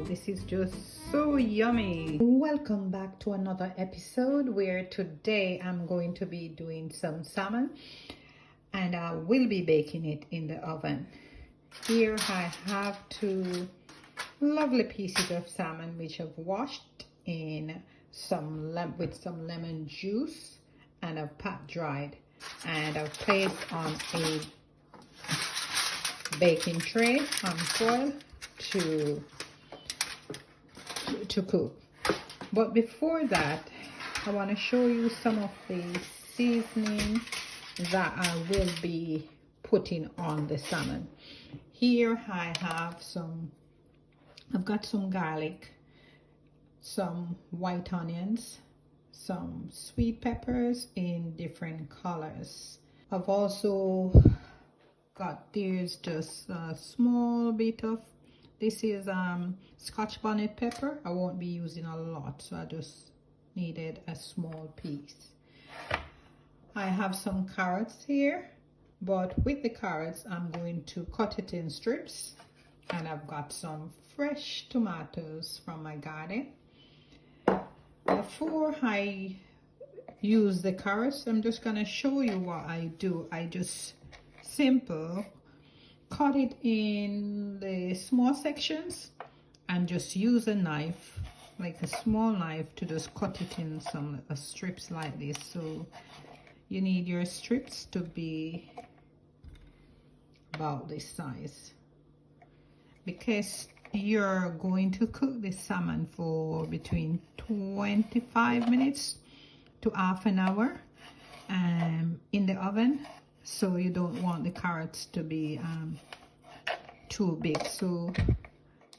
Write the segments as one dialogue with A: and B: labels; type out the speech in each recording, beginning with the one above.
A: This is just so yummy. Welcome back to another episode where today I'm going to be doing some salmon and I will be baking it in the oven. Here I have two lovely pieces of salmon which I've washed in with some lemon juice and I've pat dried, and I've placed on a baking tray on foil to cook. But before that, I want to show you some of the seasoning that I will be putting on the salmon. Here I have I've got some garlic, some white onions, some sweet peppers in different colors. I've also got, there's just a small bit of, this is Scotch bonnet pepper. I won't be using a lot, so I just needed a small piece. I have some carrots here, but with the carrots I'm going to cut it in strips, and I've got some fresh tomatoes from my garden. Before I use the carrots, I'm just gonna show you what I do. I just cut it in the small sections and just use a knife, like a small knife, to just cut it in some strips like this. So you need your strips to be about this size, because you're going to cook the salmon for between 25 minutes to half an hour in the oven. So you don't want the carrots to be too big. So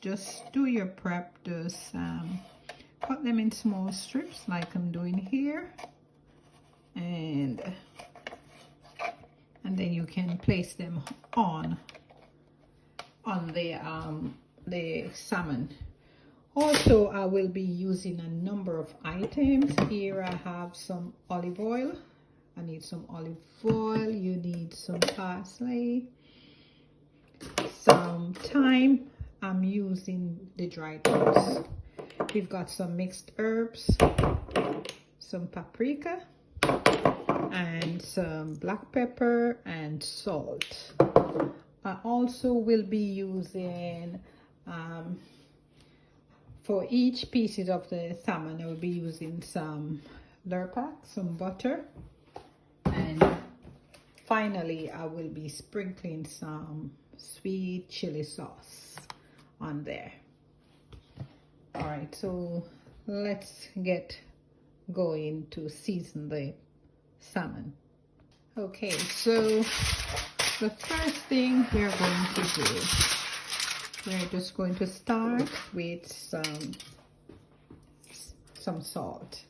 A: just do your prep. Just cut them in small strips like I'm doing here, and then you can place them on the salmon. Also, I will be using a number of items. Here I have some olive oil. I need some olive oil. You need some parsley, some thyme. I'm using the dried herbs. We've got some mixed herbs, some paprika, and some black pepper and salt. I also will be using, for each pieces of the salmon, I will be using some lurpak, some butter, and finally I will be sprinkling some sweet chili sauce on there. All right, so let's get going to season the salmon. Okay, so the first thing we're going to do, we're just going to start with some salt.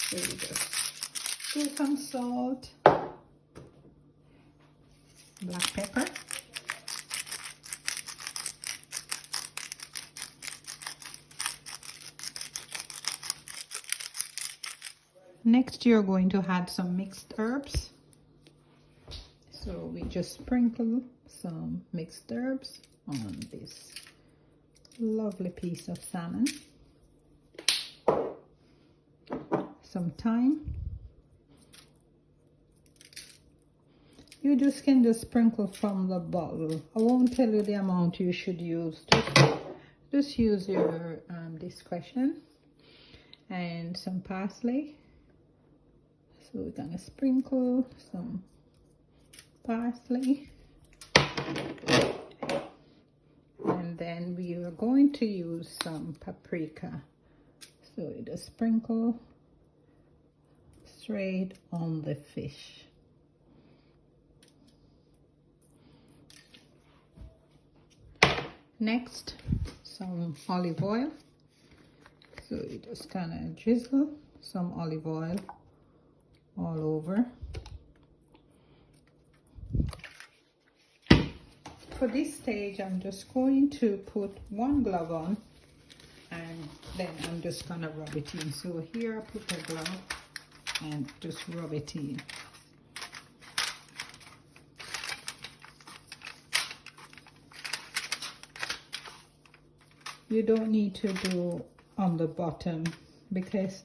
A: So we just do some salt, black pepper, next you're going to add some mixed herbs. So we just sprinkle some mixed herbs on this lovely piece of salmon. Some thyme. You just can just sprinkle from the bottle. I won't tell you the amount you should use. Just use your discretion. And some parsley. So we're gonna sprinkle some parsley. And then we are going to use some paprika. So we just sprinkle straight on the fish. Next, some olive oil. So you just kind of drizzle some olive oil all over. For this stage, I'm just going to put one glove on, and then I'm just gonna rub it in. So here I put a glove and just rub it in. You don't need to do on the bottom because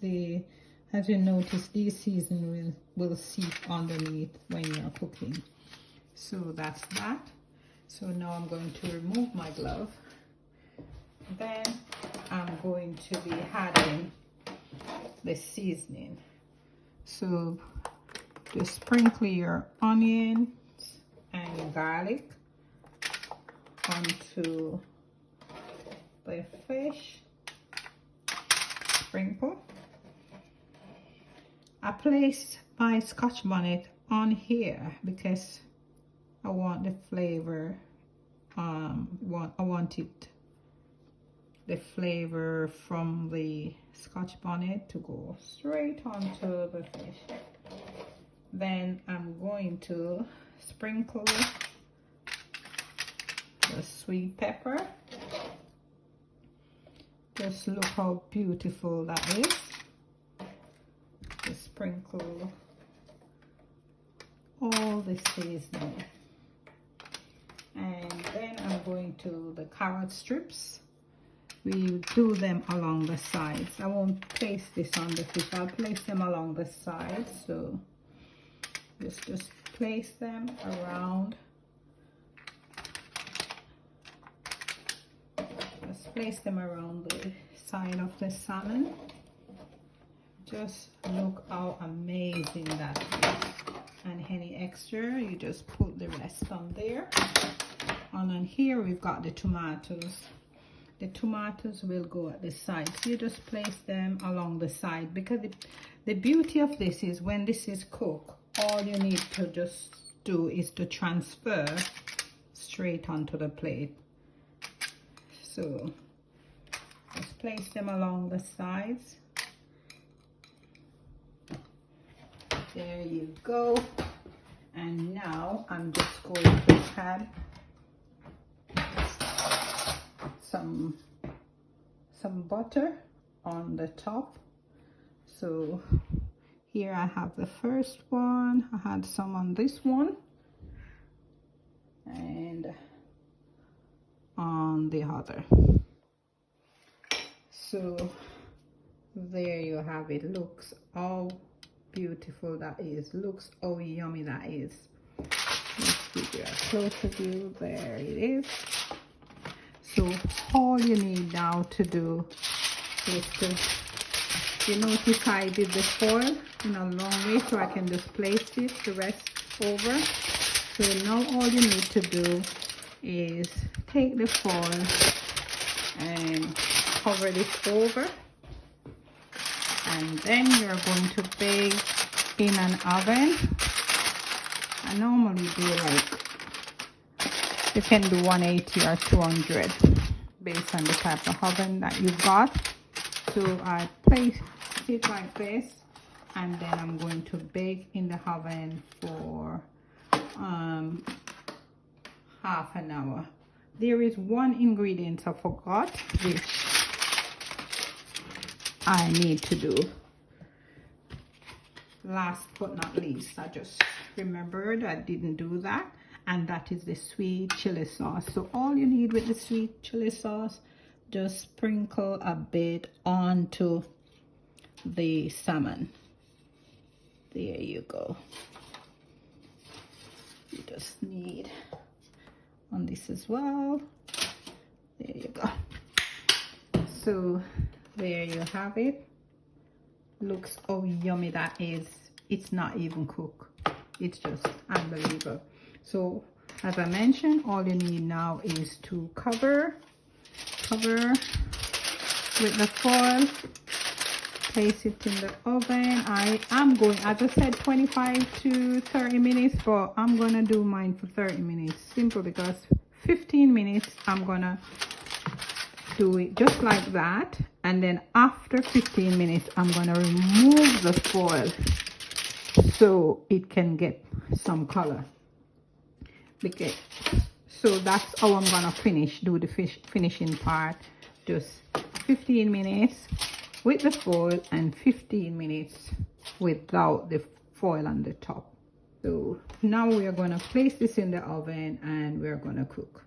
A: as you notice, these seasoning will seep underneath when you're cooking. So that's that. So now I'm going to remove my glove. Then I'm going to be adding the seasoning. So just sprinkle your onions and your garlic onto the fish. Sprinkle. I placed my Scotch bonnet on here because I want the flavor. I want the flavor from the Scotch bonnet to go straight onto the fish. Then I'm going to sprinkle the sweet pepper. Just look how beautiful that is. Just sprinkle all the seasoning. And then I'm going to the carrot strips. We do them along the sides. I won't place this on the fish. I'll place them along the sides. So just place them around. Just place them around the side of the salmon. Just look how amazing that is. And any extra, you just put the rest on there. And on here we've got the tomatoes. The tomatoes will go at the side. So you just place them along the side, because the beauty of this is when this is cooked, all you need to just do is to transfer straight onto the plate. So just place them along the sides. There you go. And now I'm just going to add some butter on the top. So here I have the first one. I had some on this one and on the other. So there you have it. Looks how beautiful that is. Looks how yummy that is. Let's give you a closer view. There it is. So all you need now to do is to, you notice I did the foil in a long way, so I can just place it the rest over. So now all you need to do is take the foil and cover this over, and then you're going to bake in an oven. I normally do you can do 180 or 200 based on the type of oven that you've got. So I place it like this, and then I'm going to bake in the oven for half an hour. There is one ingredient I forgot, which I need to do. Last but not least, I just remembered I didn't do that, and that is the sweet chili sauce. So all you need with the sweet chili sauce, just sprinkle a bit onto the salmon. There you go. You just need on this as well. There you go. So there you have it. Looks how yummy that is. It's not even cooked. It's just unbelievable. So as I mentioned, all you need now is to cover with the foil, place it in the oven. I am going, as I said, 25 to 30 minutes, but I'm gonna do mine for 30 minutes. Simple, because 15 minutes I'm gonna do it just like that, and then after 15 minutes I'm gonna remove the foil so it can get some color. Okay, so that's how I'm gonna do the finishing part. Just 15 minutes with the foil and 15 minutes without the foil on the top. So now we are gonna place this in the oven and we're gonna cook.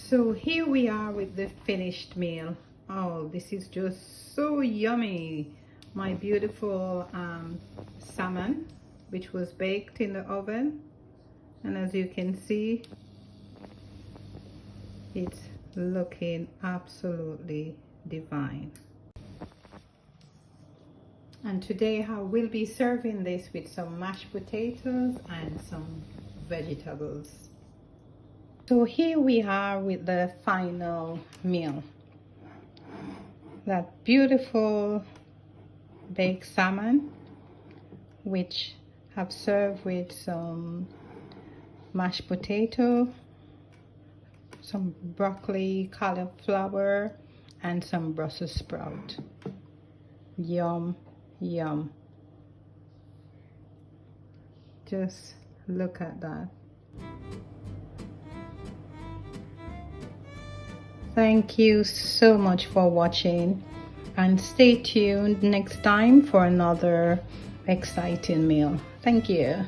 A: So here we are with the finished meal. Oh, this is just so yummy. My beautiful salmon, which was baked in the oven, and as you can see, it's looking absolutely divine. And today I will be serving this with some mashed potatoes and some vegetables. So here we are with the final meal. That beautiful baked salmon, which I've served with some mashed potato, some broccoli, cauliflower, and some Brussels sprout. Yum, yum. Just look at that. Thank you so much for watching, and stay tuned next time for another exciting meal. Thank you.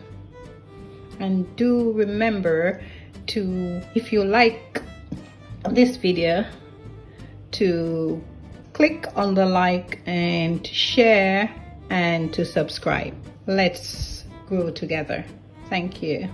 A: And do remember to, if you like this video, to click on the like and share and to subscribe. Let's grow together. Thank you.